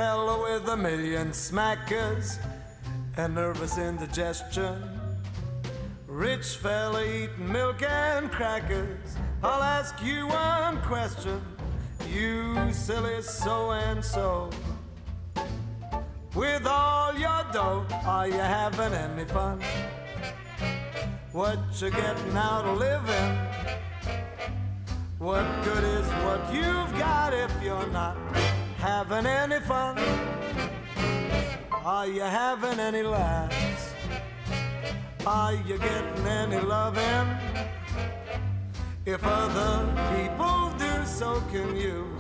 fella with a million smackers and nervous indigestion. Rich fella eating milk and crackers. I'll ask you one question, you silly so-and-so. With all your dough, are you having any fun? What you getting out of living? What good is what you've got if you're not having any fun? Are you having any laughs? Are you getting any loving? If other people do, so can you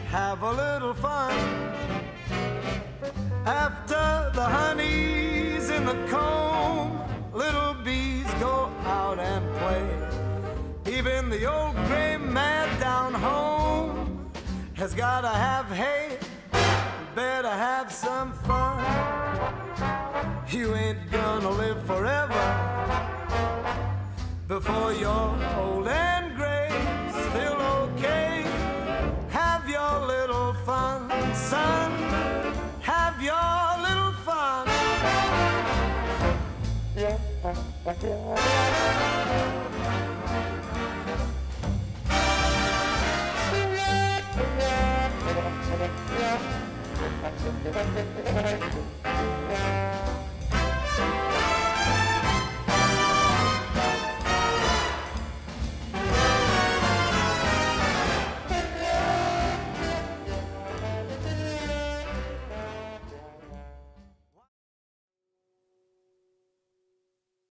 have a little fun. After the honey's in the comb, little bees go out and play. Even the old gray man down home has gotta have hay, better have some fun. You ain't gonna live forever. Before you're old and gray, still okay. Have your little fun, son. Have your little fun.